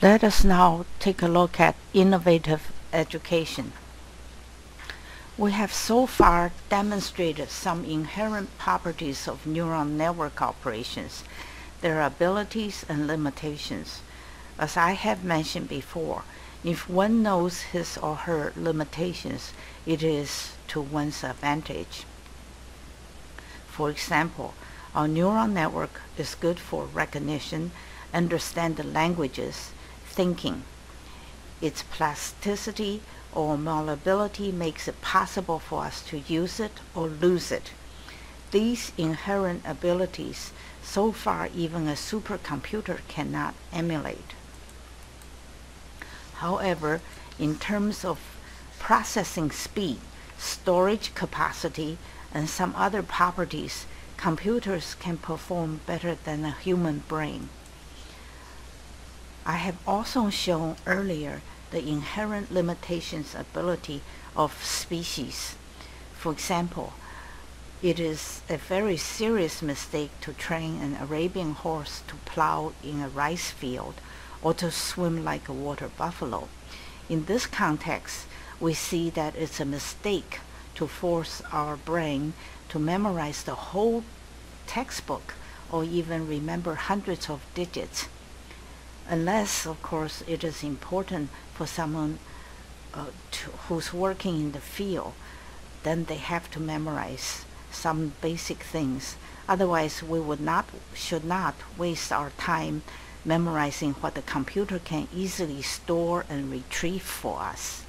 Let us now take a look at innovative education. We have so far demonstrated some inherent properties of neural network operations, their abilities and limitations. As I have mentioned before, if one knows his or her limitations, it is to one's advantage. For example, our neural network is good for recognition, understanding languages, thinking. Its plasticity or malleability makes it possible for us to use it or lose it. These inherent abilities, so far even a supercomputer cannot emulate. However, in terms of processing speed, storage capacity, and some other properties, computers can perform better than a human brain. I have also shown earlier the inherent limitations ability of species. For example, it is a very serious mistake to train an Arabian horse to plow in a rice field or to swim like a water buffalo. In this context, we see that it's a mistake to force our brain to memorize the whole textbook or even remember hundreds of digits. Unless, of course, it is important for someone who's working in the field, then they have to memorize some basic things. Otherwise, we should not waste our time memorizing what the computer can easily store and retrieve for us.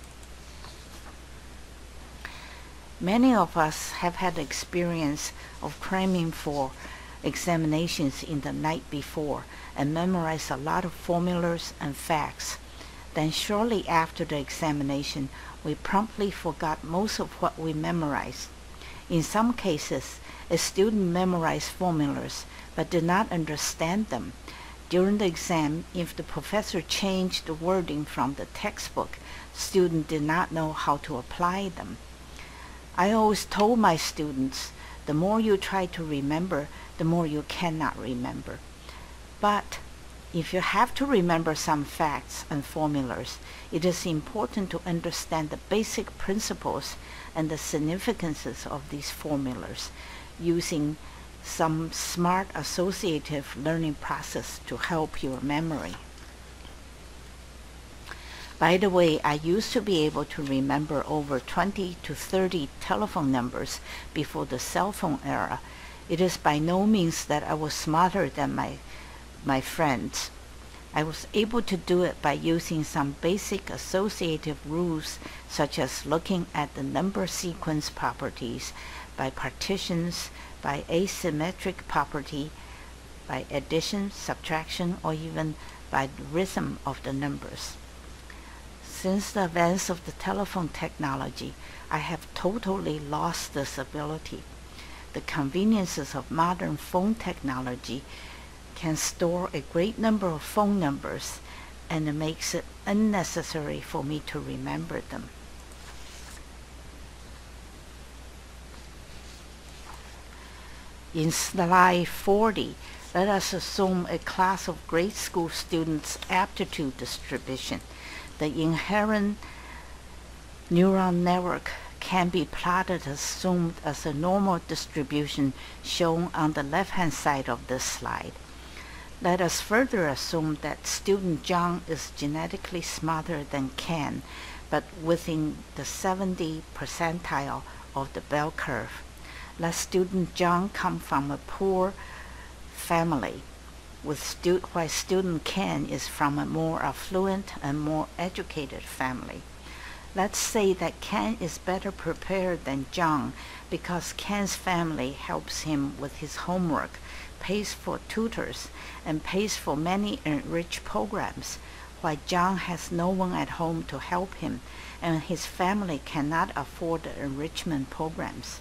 Many of us have had experience of cramming for examinations in the night before and memorize a lot of formulas and facts. Then shortly after the examination, we promptly forgot most of what we memorized. In some cases, a student memorized formulas but did not understand them. During the exam, if the professor changed the wording from the textbook, the student did not know how to apply them. I always told my students, the more you try to remember, the more you cannot remember. But if you have to remember some facts and formulas, it is important to understand the basic principles and the significances of these formulas, using some smart associative learning process to help your memory. By the way, I used to be able to remember over 20 to 30 telephone numbers before the cell phone era. It is by no means that I was smarter than my friends. I was able to do it by using some basic associative rules, such as looking at the number sequence properties, by partitions, by asymmetric property, by addition, subtraction, or even by the rhythm of the numbers. Since the advance of the telephone technology, I have totally lost this ability. The conveniences of modern phone technology can store a great number of phone numbers, and it makes it unnecessary for me to remember them. In slide 40, let us assume a class of grade school students' aptitude distribution. The inherent neural network can be plotted assumed as a normal distribution shown on the left-hand side of this slide. Let us further assume that student John is genetically smarter than Ken, but within the 70 percentile of the bell curve. Let student John come from a poor family, while student Ken is from a more affluent and more educated family. Let's say that Ken is better prepared than John because Ken's family helps him with his homework, pays for tutors, and pays for many enriched programs, while John has no one at home to help him, and his family cannot afford the enrichment programs.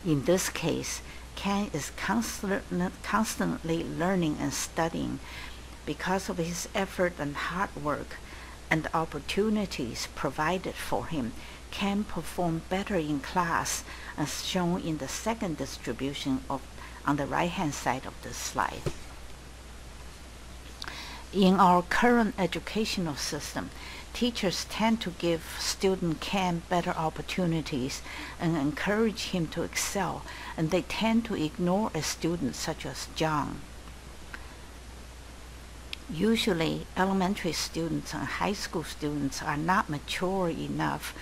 In this case, Ken is constantly learning and studying. Because of his effort and hard work and the opportunities provided for him, Ken performed better in class, as shown in the second distribution on the right-hand side of this slide. In our current educational system, teachers tend to give student Ken better opportunities and encourage him to excel, and they tend to ignore a student such as John. Usually, elementary students and high school students are not mature enough.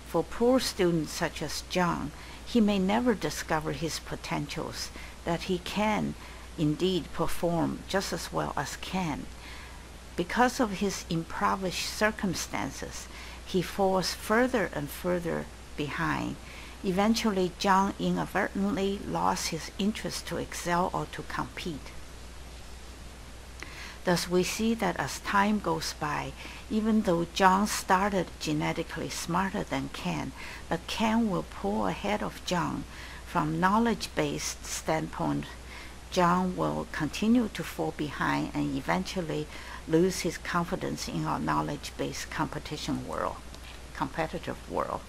For poor students such as John, he may never discover his potentials, that he can indeed perform just as well as Ken. Because of his impoverished circumstances, he falls further and further behind. Eventually, John inadvertently lost his interest to excel or to compete. Thus, we see that as time goes by, even though John started genetically smarter than Ken, but Ken will pull ahead of John. From knowledge-based standpoint, John will continue to fall behind and eventually lose his confidence in our knowledge-based competitive world.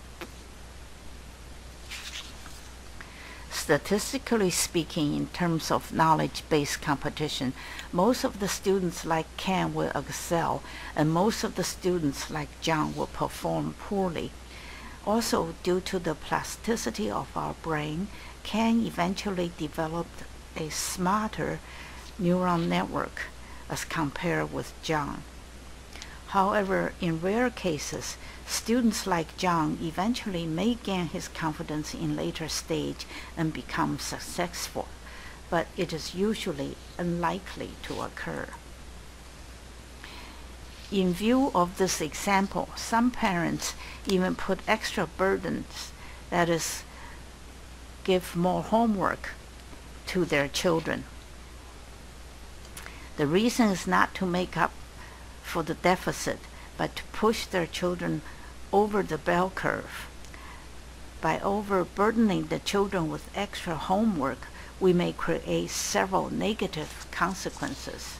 Statistically speaking, in terms of knowledge-based competition, most of the students like Ken will excel, and most of the students like John will perform poorly. Also, due to the plasticity of our brain, Ken eventually developed a smarter neural network as compared with John. However, in rare cases, students like John eventually may gain his confidence in later stage and become successful, but it is usually unlikely to occur. In view of this example, some parents even put extra burdens, that is, give more homework to their children. The reason is not to make up for the deficit, but to push their children over the bell curve. By overburdening the children with extra homework, we may create several negative consequences.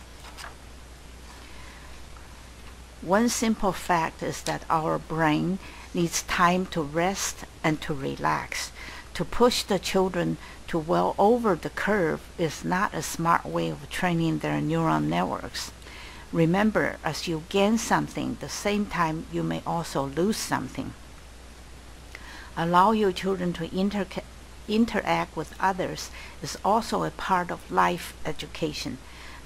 One simple fact is that our brain needs time to rest and to relax. To push the children to well over the curve is not a smart way of training their neural networks. Remember, as you gain something, the same time you may also lose something. Allow your children to interact with others is also a part of life education.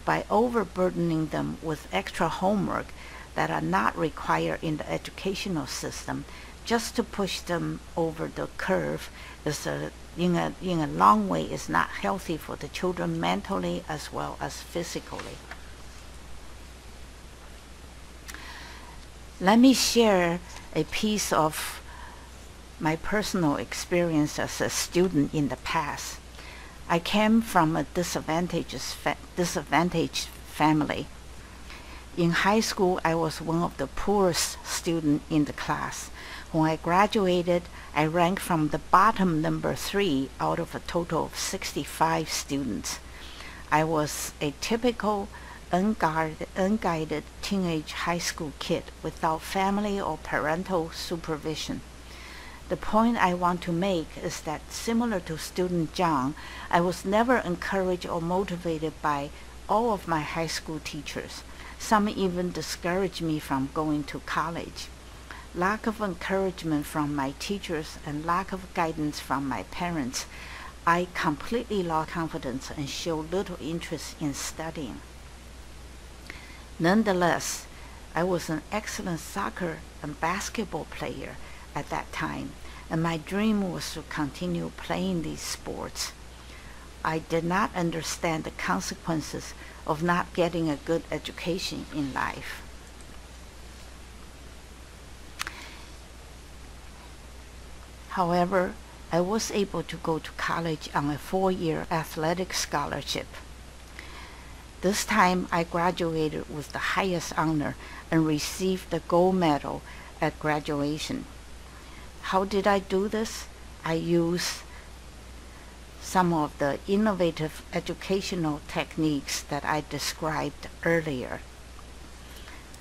By overburdening them with extra homework that are not required in the educational system, just to push them over the curve is in a long way is not healthy for the children mentally as well as physically. Let me share a piece of my personal experience as a student in the past. I came from a disadvantaged family. In high school, I was one of the poorest students in the class. When I graduated, I ranked from the bottom number 3 out of a total of 65 students. I was a typical unguided teenage high school kid without family or parental supervision. The point I want to make is that similar to student John, I was never encouraged or motivated by all of my high school teachers. Some even discouraged me from going to college. Lack of encouragement from my teachers and lack of guidance from my parents, I completely lost confidence and showed little interest in studying. Nonetheless, I was an excellent soccer and basketball player at that time, and my dream was to continue playing these sports. I did not understand the consequences of not getting a good education in life. However, I was able to go to college on a 4-year athletic scholarship. This time, I graduated with the highest honor and received the gold medal at graduation. How did I do this? I used some of the innovative educational techniques that I described earlier.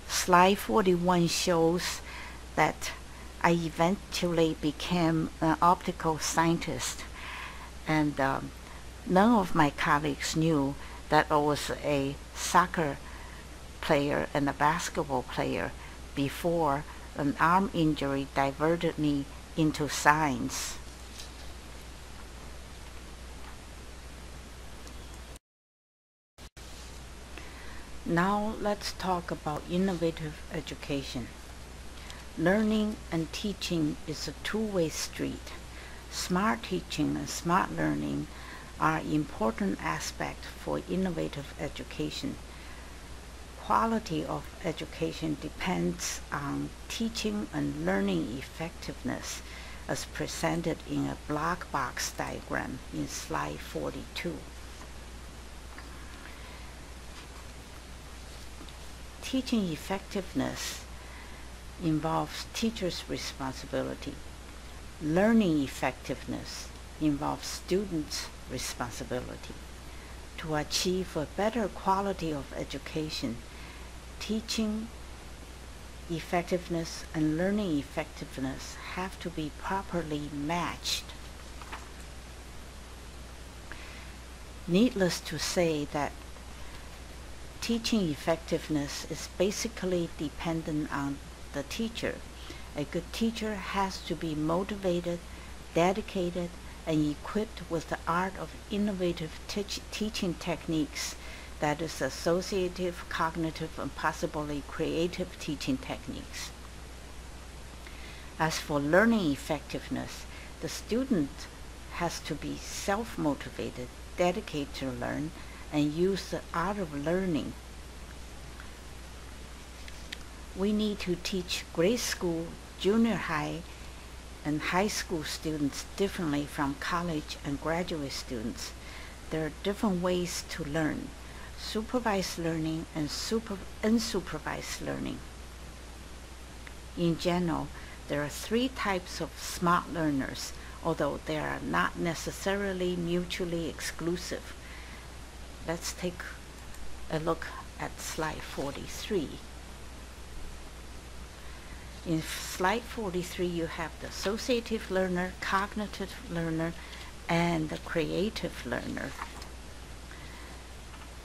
Slide 41 shows that I eventually became an optical scientist, and none of my colleagues knew that I was a soccer player and a basketball player before an arm injury diverted me into science. Now let's talk about innovative education. Learning and teaching is a two-way street. Smart teaching and smart learning are important aspects for innovative education. Quality of education depends on teaching and learning effectiveness as presented in a black box diagram in slide 42. Teaching effectiveness involves teachers' responsibility. Learning effectiveness involves students' responsibility. To achieve a better quality of education, teaching effectiveness and learning effectiveness have to be properly matched. Needless to say that teaching effectiveness is basically dependent on the teacher. A good teacher has to be motivated, dedicated, and equipped with the art of innovative teaching techniques, that is, associative, cognitive, and possibly creative teaching techniques. As for learning effectiveness, the student has to be self-motivated, dedicated to learn, and use the art of learning. We need to teach grade school, junior high, and high school students differently from college and graduate students. There are different ways to learn: supervised learning and unsupervised learning. In general, there are three types of smart learners, although they are not necessarily mutually exclusive. Let's take a look at slide 43. In slide 43, you have the associative learner, cognitive learner, and the creative learner.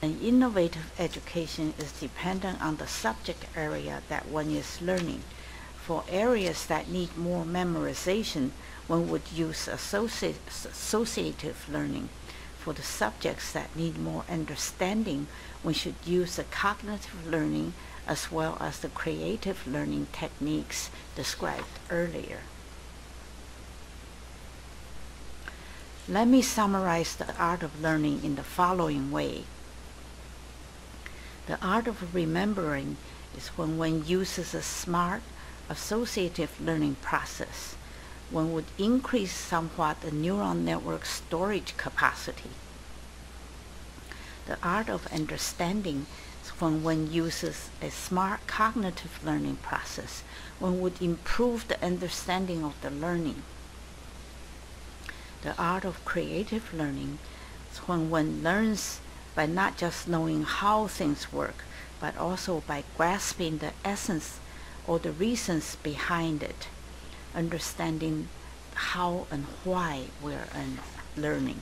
An innovative education is dependent on the subject area that one is learning. For areas that need more memorization, one would use associative learning. For the subjects that need more understanding, one should use the cognitive learning as well as the creative learning techniques described earlier. Let me summarize the art of learning in the following way. The art of remembering is when one uses a smart, associative learning process. One would increase somewhat the neural network storage capacity. The art of understanding is when one uses a smart cognitive learning process. One would improve the understanding of the learning. The art of creative learning is when one learns by not just knowing how things work, but also by grasping the essence or the reasons behind it, understanding how and why we're learning.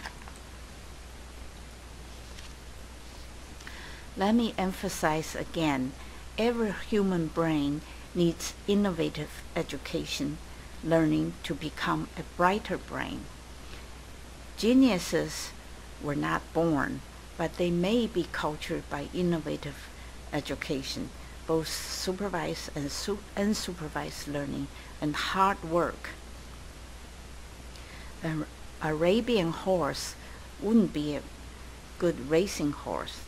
Let me emphasize again, every human brain needs innovative education, learning to become a brighter brain. Geniuses were not born, but they may be cultured by innovative education, both supervised and unsupervised learning, and hard work. An Arabian horse wouldn't be a good racing horse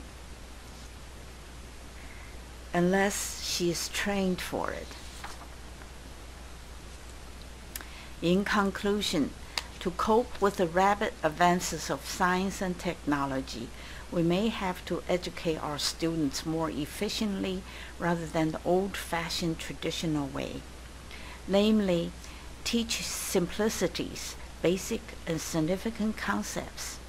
unless she is trained for it. In conclusion, to cope with the rapid advances of science and technology, we may have to educate our students more efficiently rather than the old-fashioned traditional way. Namely, teach simplicities, basic and significant concepts,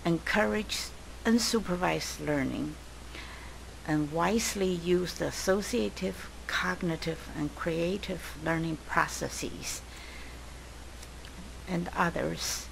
encourage unsupervised learning, and wisely use the associative, cognitive, and creative learning processes and others